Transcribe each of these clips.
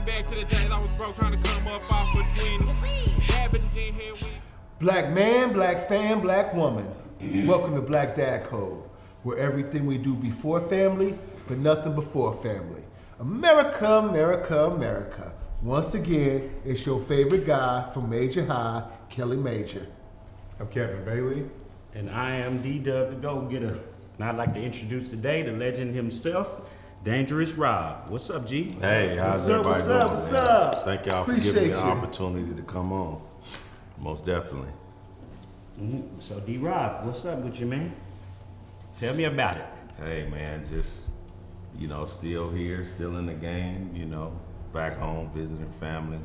back to the days I was broke trying to come up off for 20. Bad bitches in here with. Black man, black fam, black woman. Welcome to Black Dad Code, where everything we do before family, but nothing before family. America, America, America. Once again, it's your favorite guy from Major High, Kelly Major. I'm Kevin Bailey. And I am D-Dub the Go-Getter. And I'd like to introduce today the legend himself, Dangerous Rob. What's up, G? Hey, how's What's up, everybody what's doing? up, what's man? up? Thank y'all for Appreciate giving me the you. opportunity to come on. Most definitely. So D-Rob, what's up with you, man? Tell me about it. Hey man, just, still here, still in the game, back home, visiting family,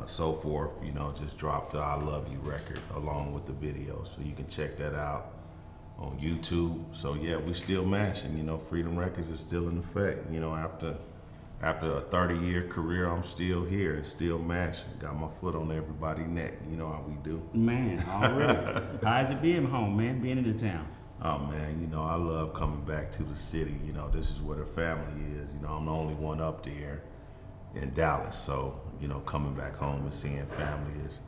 so forth. Just dropped the I Love You record along with the video. So you can check that out on YouTube. So yeah, we still mashing, Freedom Records is still in effect. After a 30-year career, I'm still here and still mashing. Got my foot on everybody's neck. You know how we do. Man, already. How's it being home, man, being in the town? Oh man, I love coming back to the city. This is where the family is. I'm the only one up there in Dallas. So, coming back home and seeing family is,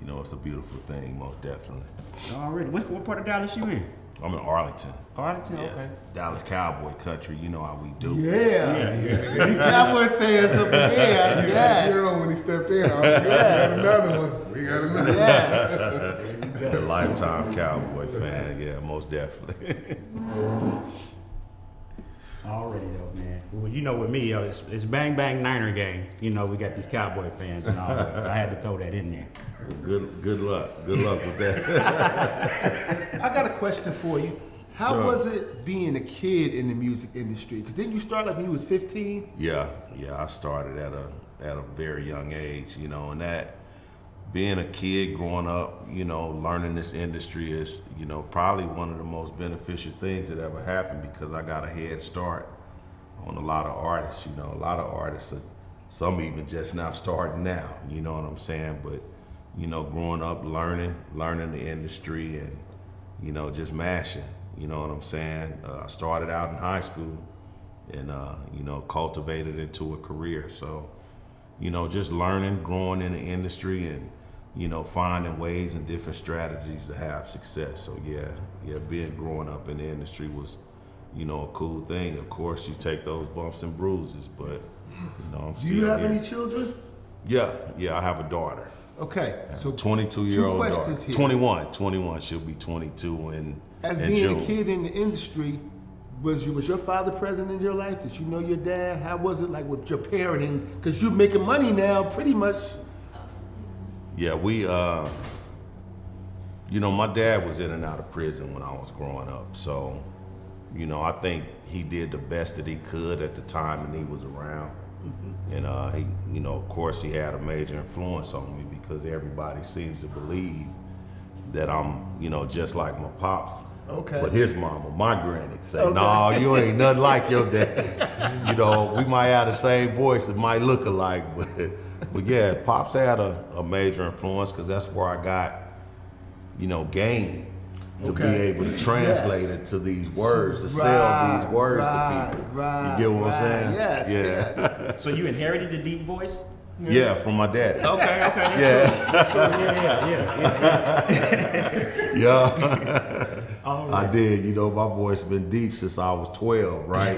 it's a beautiful thing, most definitely. Already. What part of Dallas you in? I'm in Arlington. Arlington, Yeah. okay. Dallas Cowboy country, you know how we do. Yeah. You Cowboy fans up in here, yes. You know when he stepped in, we got another one. We got another one. Yes. The lifetime Cowboy fan, yeah, most definitely. Already though, man. Well, with me, it's Bang Bang Niner gang. We got these Cowboy fans and all that. I had to throw that in there. Good luck. Good luck with that. I got a question for you. How Sure. was it being a kid in the music industry? Because didn't you start like when you was 15? Yeah, I started at a very young age, and that being a kid growing up, learning this industry is, probably one of the most beneficial things that ever happened because I got a head start on a lot of artists. A lot of artists, some even just now starting now, you know what I'm saying? But, growing up, learning the industry and, just mashing, you know what I'm saying? I started out in high school and, cultivated into a career. So, just learning, growing in the industry and, finding ways and different strategies to have success. So growing up in the industry was, a cool thing. Of course, you take those bumps and bruises, but, I'm still Do you have here. any children? Yeah, I have a daughter. Okay, so 22-year-old daughter. questions here. 21, she'll be 22 in as in being June. a kid in the industry, was your father present in your life? Did you know your dad? How was it like with your parenting? Because you're making money now, pretty much. Yeah, we, my dad was in and out of prison when I was growing up. So, I think he did the best that he could at the time and he was around. And he, of course, he had a major influence on me because everybody seems to believe that I'm, just like my pops. Okay. But his mama, my granny, say, Okay. "No, you ain't nothing like your dad." We might have the same voice, it might look alike, but yeah, pops had a major influence because that's where I got, game to be Okay. able to translate Yes. it to these words, to Right, sell these words right, to people. right, You get what I'm saying? yes, Yeah. yes. So you inherited the deep voice? Yeah, from my daddy. Okay, that's Yeah. cool. Yeah. Yeah. All I right. did. My voice been deep since I was 12, right?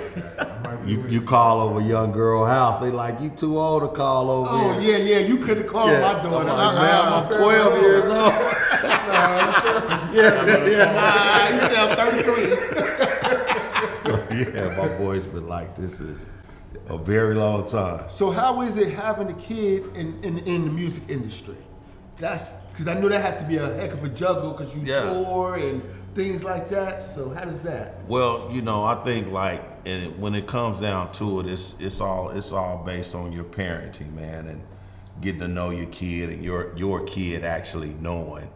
You call over a young girl house, they like, you too old to call over Oh here. yeah, you could have called my daughter. I'm like, ma'am, I'm 12 years old. Nah, you still 33. So yeah, my voice been like this is a very long time. So how is it having a kid in the music industry? That's because I know that has to be a heck of a juggle because you Yeah. tour and things like that. So how does that? Well, I think when it comes down to it, it's all based on your parenting, man, and getting to know your kid and your kid actually knowing,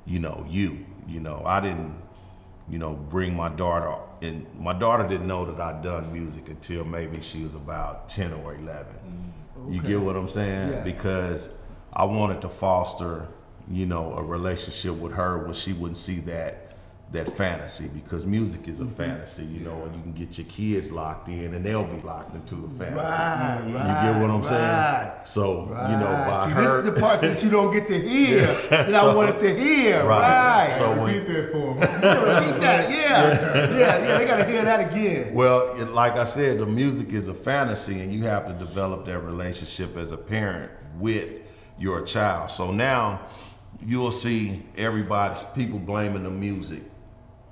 you. I didn't, bring my daughter in. My daughter didn't know that I'd done music until maybe she was about 10 or 11. You Okay. get what I'm saying? Yes. Because I wanted to foster, a relationship with her where she wouldn't see that that fantasy, because music is a fantasy, you know, and you can get your kids locked in and they'll be locked into the fantasy. Right, You get what I'm saying? So, you know, by See, her. this is the part that you don't get to hear that I wanted to hear. Right. So when, Repeat that for him. Repeat that. Yeah. They gotta hear that again. well, like I said, the music is a fantasy, and you have to develop that relationship as a parent with your child. So now you'll see people blaming the music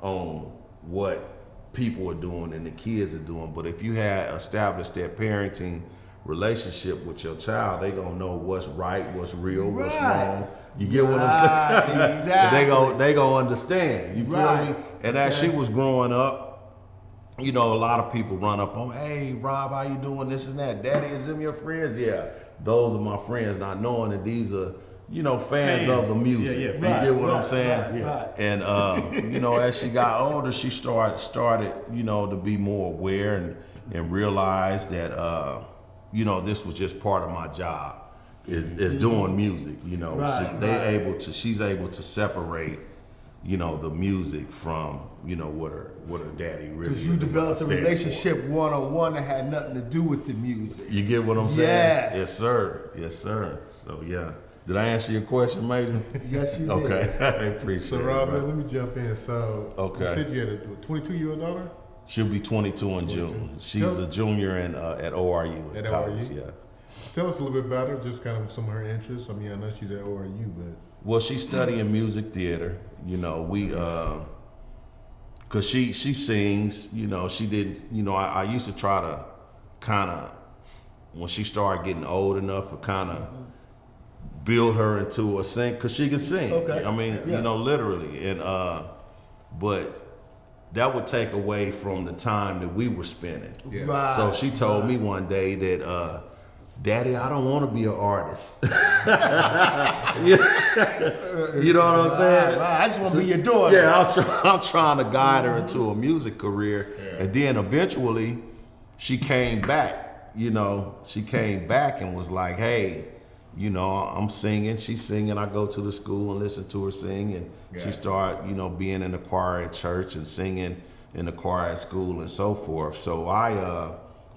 on what people are doing and the kids are doing. But if you had established that parenting relationship with your child, they gonna know what's right, what's real, what's Right. wrong. You get what I'm saying? Exactly. And they gonna understand. You feel Right. me? And as she was growing up, you know, a lot of people run up on, hey, Rob, how you doing? This and that. Daddy, is them your friends? Yeah, those are my friends, not knowing that these are, you know, fans of the music. Yeah, You fans. get what I'm saying? Right. And you know, as she got older, she started, you know, to be more aware and realize that, you know, this was just part of my job, is doing music. You know, Right, she's able to separate, you know, the music from, you know, what her daddy really. Because you is developed a stand for. relationship one-on-one that had nothing to do with the music. You get what I'm saying? Yes. Yes, sir. Yes, sir. So yeah. Did I answer your question, Major? Yes, you did. Okay, I appreciate So, it. Rob, bro. let me jump in. So, Okay. you said you had a 22-year-old daughter? She'll be 22 in June. She's Tell- a junior at ORU. in At college, ORU? Yeah. Tell us a little bit about her, just kind of some of her interests. I mean, I know she's at ORU, but Well, she's studying music theater. You know, cause she sings. You know, she did. You know, I used to try to kind of, when she started getting old enough, to kind of build her into a sing, cause she can sing. Okay. I mean, Yeah. you know, literally, and but that would take away from the time that we were spending. yeah. Right. So she told me one day that, Daddy, I don't want to be an artist. You know what I'm saying? Right. I just want to be your daughter. Yeah, I'm trying to guide her into a music career. And then eventually she came back, you know, and was like, hey, you know, I'm singing, she's singing, I go to the school and listen to her sing, and she started, you know, being in the choir at church and singing in the choir at school and so forth. So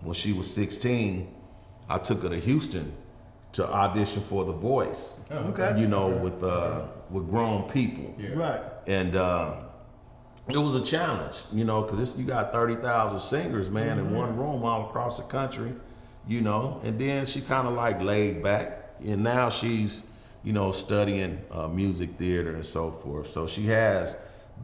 when she was 16, I took her to Houston to audition for The Voice. Okay. You know, with grown people. Right. And it was a challenge, you know, because you got 30,000 singers, man, in one room all across the country, you know. And then she kind of like laid back, and now she's, you know, studying music theater and so forth. So she has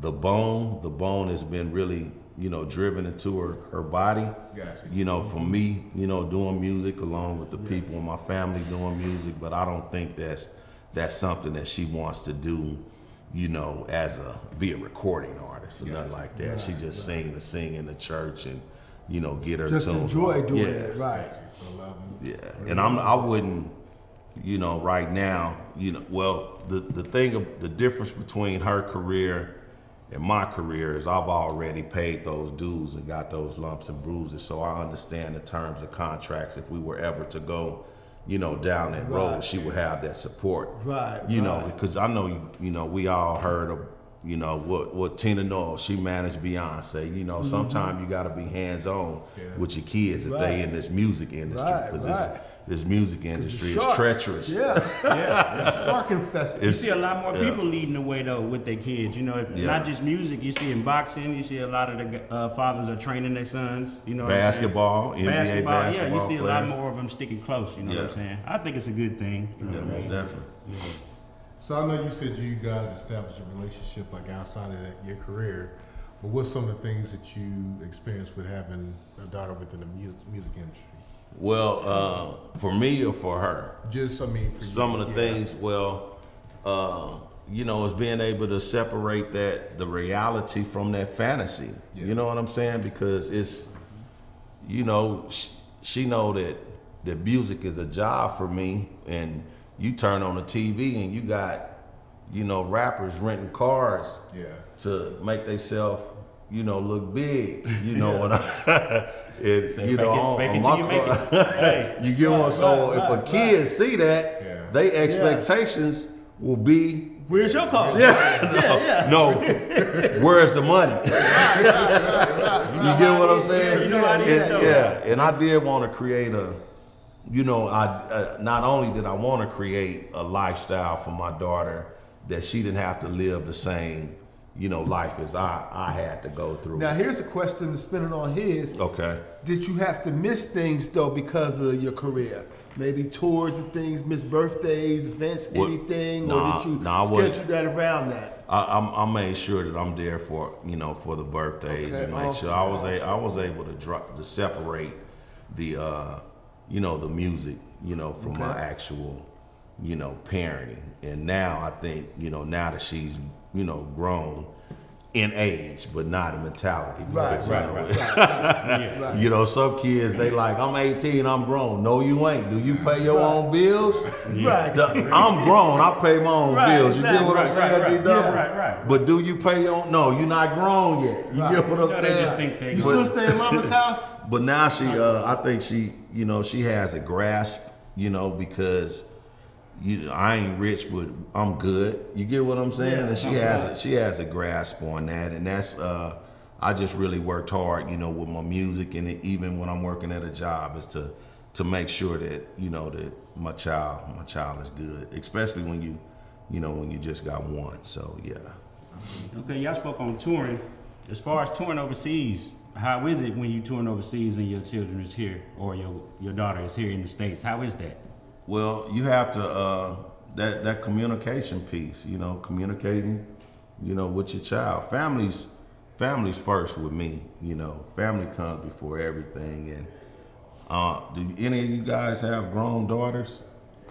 the bone. The bone has been really, you know, driven into her body. Gotcha. You know, for me, you know, doing music along with the people in my family doing music, but I don't think that's something that she wants to do, you know, be a recording artist or nothing like that. She just sing in the church and, you know, get her Just tunes enjoy on. doing Yeah. it. Right. Yeah, and I wouldn't, you know, right now, you know, well, the difference between her career and my career is I've already paid those dues and got those lumps and bruises, so I understand the terms of contracts. If we were ever to go, you know, down that road, she would have that support. Right, You know, right. because I know, you know, we all heard of, you know, what Tina Knowles, she managed Beyonce. You know, sometimes you got to be hands-on with your kids if they in this music industry, Right, because right. this music industry is Sharks. treacherous. Yeah. Shark infested. You see a lot more people leading the way though with their kids. You know, not just music. You see in boxing, you see a lot of the fathers are training their sons. You know, what I'm saying? Basketball, NBA basketball. Yeah, you basketball see a lot players. more of them sticking close. You know what I'm Yeah. saying? I think it's a good thing. You know Yeah, what I most mean? definitely. So I know you said you guys established a relationship like outside of your career, but what's some of the things that you experienced with having a daughter within the music industry? Well, for me or for her? Just, I mean, for Some you. of the things, well, you know, is being able to separate the reality from that fantasy. You know what I'm saying? Because it's, you know, she know that music is a job for me, and you turn on the TV and you got, you know, rappers renting cars to make themselves, you know, look big. You know what I you know, fake on it my till you make car. it. Hey. You get what? So if a kid see that, Yeah. they expectations will be, Where's your car? no, where's the money? You get what I'm saying? You know how it is, though. And I did want to create a, you know, not only did I want to create a lifestyle for my daughter that she didn't have to live the same, you know, life as I had to go through. Now here's a question to spin it on his. Okay. Did you have to miss things though because of your career? Maybe tours and things, miss birthdays, events, anything, or did you schedule that around that? I made sure that I'm there for, you know, for the birthdays, and make sure I was able to separate the you know, the music, you know, from my actual, you know, parenting. And now I think, you know, now that she's, you know, grown in age, but not in mentality. Right. You know, some kids, they like, I'm 18, I'm grown. No, you ain't. Do you pay your own bills? Right. I'm grown, I pay my own bills. You get what I'm saying, D-Double? Right. But do you pay your own? No, you're not grown yet. You get what I'm saying? They just think they You still stay in mama's house? But now she, I think she, you know, she has a grasp, you know, because I ain't rich, but I'm good. You get what I'm saying? And she has a grasp on that, and that's I just really worked hard, you know, with my music, and even when I'm working at a job, is to make sure that, you know, that my child is good, especially when you just got one. So yeah. Okay, y'all spoke on touring. As far as touring overseas, how is it when you touring overseas and your children is here, or your daughter is here in the States? How is that? Well, you have to that communication piece, you know, communicating, you know, with your child. Family's first with me, you know. Family comes before everything. And do any of you guys have grown daughters?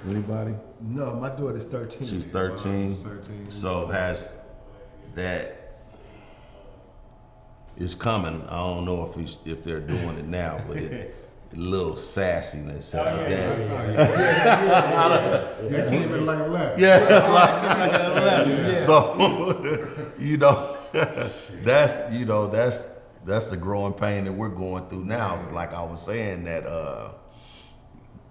Anybody? No, my daughter's 13. She's 13. 13. So has that is coming. I don't know if they're doing it now, but a little sassiness. You came in like a left. So, you know, that's the growing pain that we're going through now. Like I was saying that,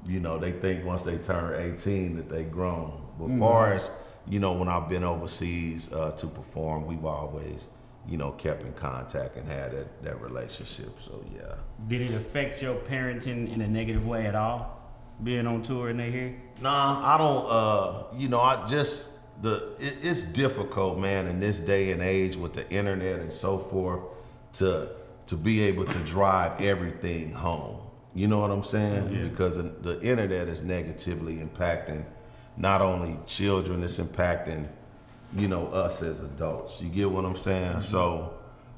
you know, they think once they turn 18 that they grown. But as far as, you know, when I've been overseas to perform, we've always, you know, kept in contact and had that relationship. So yeah. Did it affect your parenting in a negative way at all, being on tour and they here? Nah, I don't. You know, it's difficult, man, in this day and age with the internet and so forth, to be able to drive everything home. You know what I'm saying? Yeah. Because the internet is negatively impacting not only children, it's impacting, you know, us as adults. You get what I'm saying? Mm-hmm. So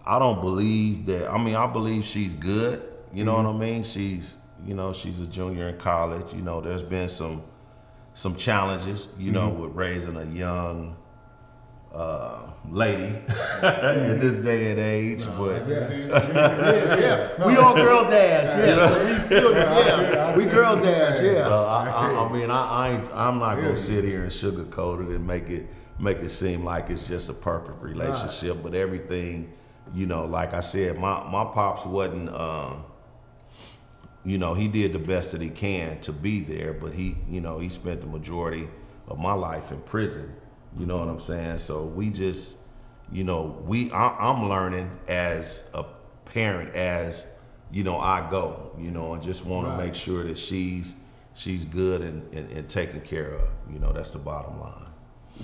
I don't believe that. I mean, I believe she's good. You know what I mean? She's a junior in college. You know, there's been some challenges, you know, with raising a young lady in this day and age. But we all girl dash, So we feel we girl dash, So I mean, I'm not gonna sit here and sugarcoat it and make it seem like it's just a perfect relationship. Right. But everything, you know, like I said, my pops wasn't, you know, he did the best that he can to be there, but he spent the majority of my life in prison. You know what I'm saying? So we just, you know, I'm learning as a parent, as, you know, I go, you know, and just want to make sure that she's good and taken care of. You know, that's the bottom line.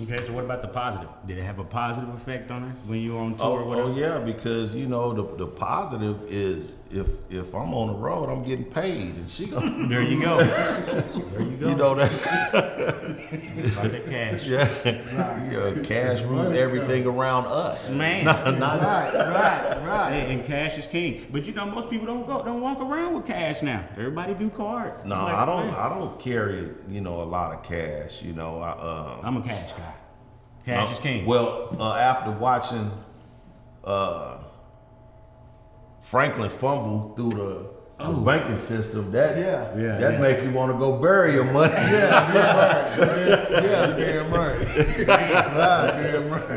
Okay, so what about the positive? Did it have a positive effect on her when you were on tour or whatever? Oh yeah, because, you know, the positive is if I'm on the road, I'm getting paid, and she gonna. There you go. There you go. You know that. Like that cash. Yeah, cash rules everything around us. Man. Right. And cash is king. But you know, most people don't walk around with cash now. Everybody do cards. No, like, I don't carry, you know, a lot of cash. You know, I'm a cash guy. Cash is king. Well, after watching Franklin fumble through the banking system, that make you want to go bury your money. Damn right.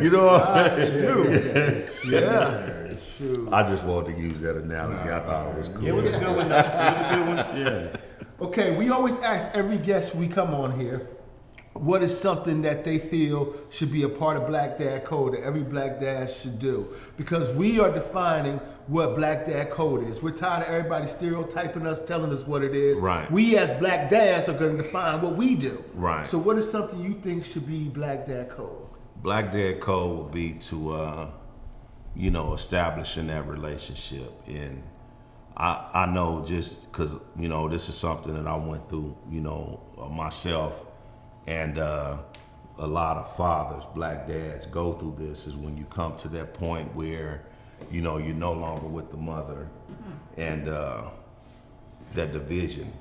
You know what I'm saying? Yeah. Shoot. I just wanted to use that analogy. I thought it was cool. It was a good one. Yeah. Okay, we always ask every guest we come on here, what is something that they feel should be a part of Black Dad Code that every Black Dad should do? Because we are defining what Black Dad Code is. We're tired of everybody stereotyping us, telling us what it is. Right. We as Black Dads are going to define what we do. Right. So what is something you think should be Black Dad Code? Black Dad Code would be to, establishing that relationship. And I know just because, this is something that I went through, myself, and a lot of fathers, Black dads, go through this, is when you come to that point where, you're no longer with the mother, and that division.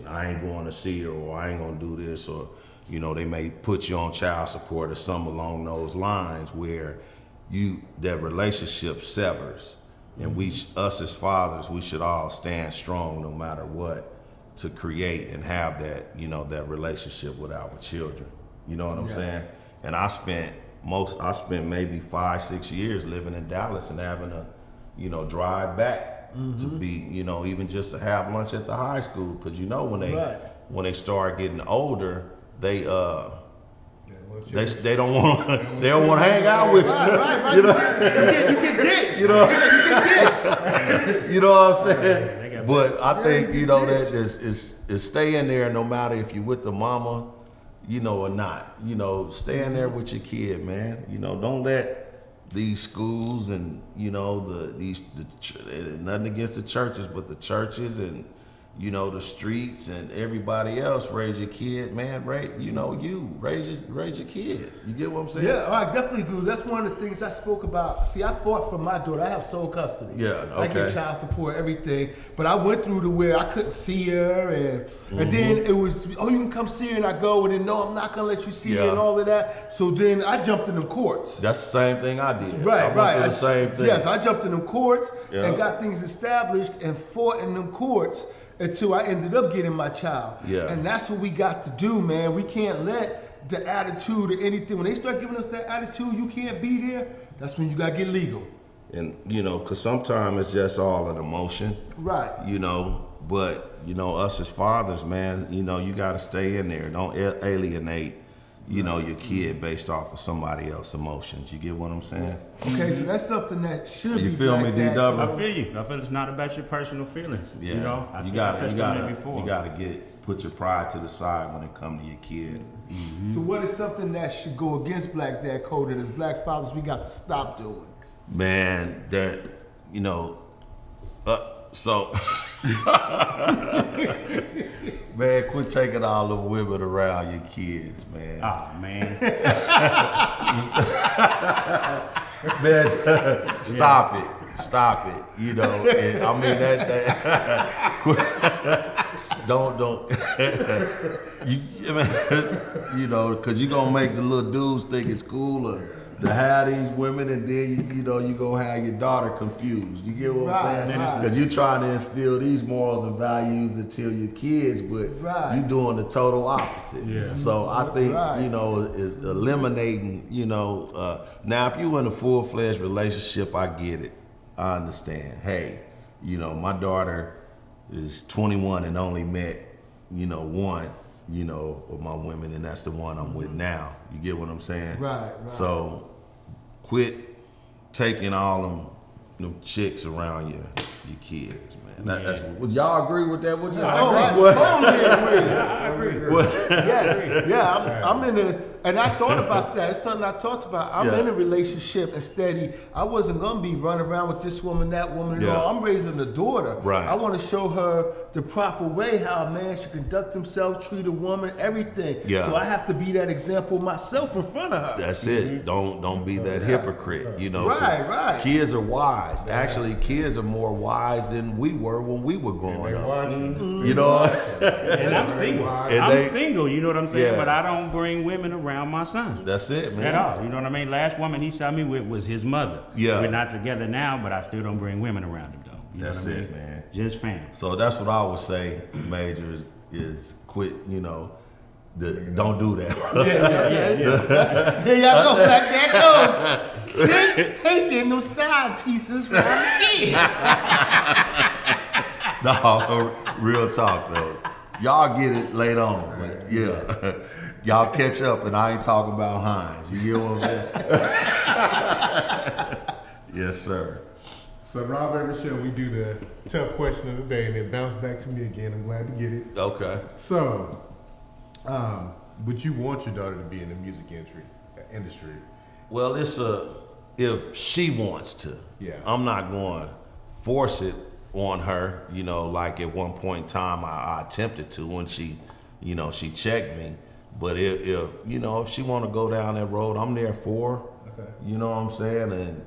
I ain't going to see her, or I ain't going to do this, or, they may put you on child support or something along those lines where that relationship severs. And us as fathers, we should all stand strong no matter what to create and have that, that relationship with our children. You know what I'm saying? And I spent maybe 5-6 years living in Dallas and having to, drive back to be, even just to have lunch at the high school. Cause when they start getting older, they don't want to hang out with you. Right. You get ditched. You know what I'm saying? But I think that is staying there no matter if you're with the mama, or not. Staying there with your kid, man. Don't let these schools and nothing against the churches, but the churches and the streets and everybody else raise your kid, man. Raise your kid. You get what I'm saying? Yeah, I definitely do. That's one of the things I spoke about. See, I fought for my daughter. I have sole custody. Yeah, okay. I get child support, everything. But I went through to where I couldn't see her, and then it was, you can come see her, and I go, and then no, I'm not gonna let you see her, and all of that. So then I jumped in the courts. That's the same thing I did. Right. I went through the same thing. Yes, I jumped in them courts and got things established and fought in them courts until I ended up getting my child. Yeah. And that's what we got to do, man. We can't let the attitude or anything, when they start giving us that attitude, you can't be there, that's when you got to get legal. And, because sometimes it's just all an emotion. Right. But, us as fathers, man, you got to stay in there. Don't alienate, your kid based off of somebody else's emotions. You get what I'm saying? Okay, so that's something that should be. You feel me, D-Double? I feel you. I feel it's not about your personal feelings. Yeah. You gotta put your pride to the side when it comes to your kid. Mm-hmm. So what is something that should go against Black Dad Code that as Black fathers we got to stop doing? Man, that, man, quit taking all the women around your kids, man. Oh, man. Man, stop it. And I mean don't because you're gonna make the little dudes think it's cooler to have these women, and then you gonna have your daughter confused. You get what I'm saying? Because you're trying to instill these morals and values into your kids, but you're doing the total opposite. Yeah. So I think is eliminating. Now if you in a full-fledged relationship, I get it. I understand. Hey, my daughter is 21 and only met one of my women, and that's the one I'm with now. You get what I'm saying? Right. So quit taking all them chicks around your kids, man. Would y'all agree with that? Would y'all agree? I totally agree. Yes. Yeah, I'm in a, and I thought about that. It's something I talked about. I'm in a relationship and steady. I wasn't gonna be running around with this woman, that woman, and all. I'm raising a daughter. Right. I want to show her the proper way how a man should conduct himself, treat a woman, everything. Yeah. So I have to be that example myself in front of her. That's it. Don't be that hypocrite. Right. Kids are wise. Actually, kids are more wise than we were when we were growing up. And I'm single. I'm single, you know what I'm saying? Yeah. But I don't bring women around my son. That's it, man. At all. You know what I mean? Last woman he shot me with was his mother. Yeah. We're not together now, but I still don't bring women around him, though. You That's know what I it, mean? man. Just fam. So that's what I would say, Major, is quit, don't do that. Yeah. Here y'all go, Black Dad goes. Taking them side pieces from the kids. No, real talk though. Y'all get it later on, but yeah. Y'all catch up, and I ain't talking about Hines. You get what I'm saying? Yes, sir. So Rob, every show we do the tough question of the day, and then bounce back to me again. I'm glad to get it. Okay. So, would you want your daughter to be in the music industry? Well, if she wants to. Yeah. I'm not going to force it on her. You know, like at one point in time, I attempted to when she checked me. But if she want to go down that road, I'm there for her. Okay. You know what I'm saying? And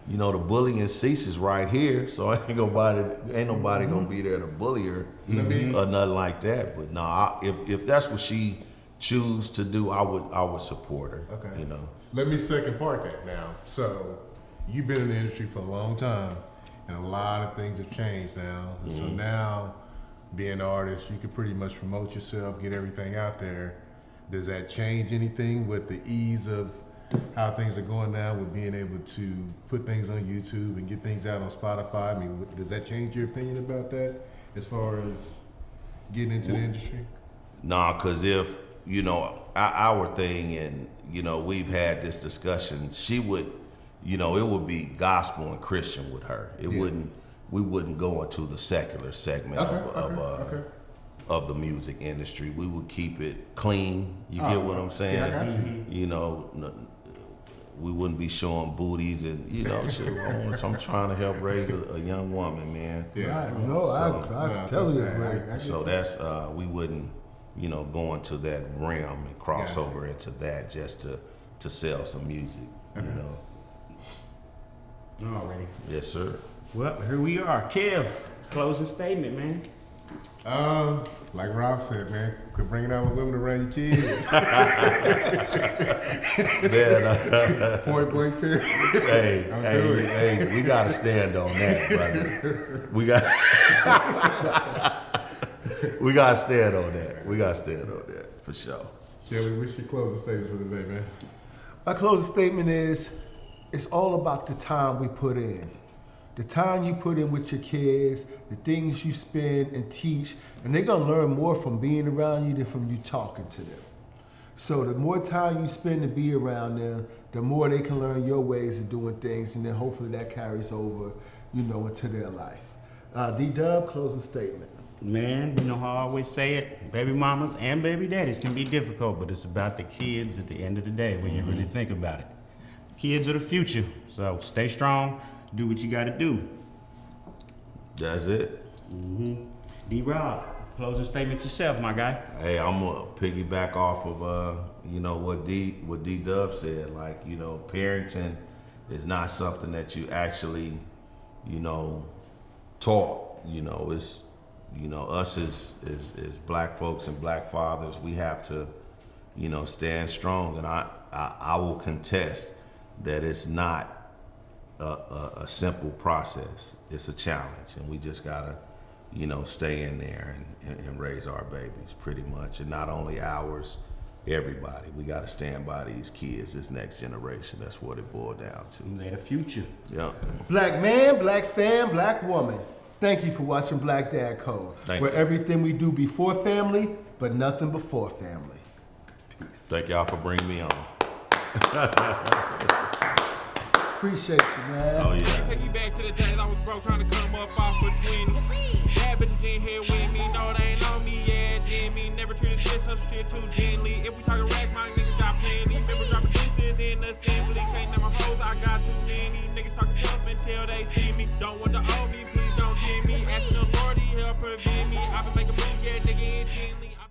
the bullying ceases right here, so ain't nobody gonna be there to bully her or nothing like that. But no, if that's what she choose to do, I would support her. Okay. You know. Let me second part that now. So, you've been in the industry for a long time, and a lot of things have changed now. Mm-hmm. So now, being an artist, you can pretty much promote yourself, get everything out there. Does that change anything with the ease of how things are going now, with being able to put things on YouTube and get things out on Spotify? I mean, does that change your opinion about that as far as getting into the industry? Nah, because if, our thing, and, we've had this discussion, she would, it would be gospel and Christian with her. We wouldn't go into the secular segment of the music industry. We would keep it clean. You get what I'm saying? Yeah, I got you. We wouldn't be showing booties and, shit. I'm trying to help raise a young woman, man. Yeah. Right, no, I tell you, right. So that's, we wouldn't, go into that realm and cross Gotcha. over into that just to sell some music, Already. Yes, sir. Well, here we are. Kev, closing statement, man. Like Rob said, man, quit bringing out with women around your kids. Man, Point blank period. hey, we gotta stand on that, brother. We gotta stand on that. We gotta stand on that for sure. Kelly, what's your closing statement for today, man? My closing statement is, it's all about the time we put in. The time you put in with your kids, the things you spend and teach, and they're gonna learn more from being around you than from you talking to them. So the more time you spend to be around them, the more they can learn your ways of doing things, and then hopefully that carries over, into their life. D-Dub, closing statement. Man, you know how I always say it, baby mamas and baby daddies can be difficult, but it's about the kids at the end of the day when you really think about it. Kids are the future, so stay strong, do what you gotta do. That's it. D-Rob, closing statement yourself, my guy. Hey, I'm gonna piggyback off of what D-Dub said. Like, parenting is not something that you actually, taught. It's us as black folks and black fathers, we have to, stand strong. And I will contest that it's not a simple process. It's a challenge, and we just gotta, stay in there and raise our babies pretty much. And not only ours, everybody. We gotta stand by these kids, this next generation. That's what it boiled down to. They're the future. Yeah. Black man, black fam, black woman. Thank you for watching Black Dad Code, where everything we do before family, but nothing before family. Peace. Thank y'all for bringing me on. Appreciate you, man. Oh yeah. Take you back to the days I was broke trying to come up off of 20. Bad bitches in here with me, no, they ain't on me, yeah, Jimmy. Never treated this hustle shit too gently. If we talking racks, my niggas got plenty. Remember dropping deuces in the assembly. Can't name my hoes, I got too many. Niggas talking tough until they see me. Don't want to owe me, please don't give me. Asking the Lord, he help prevent me.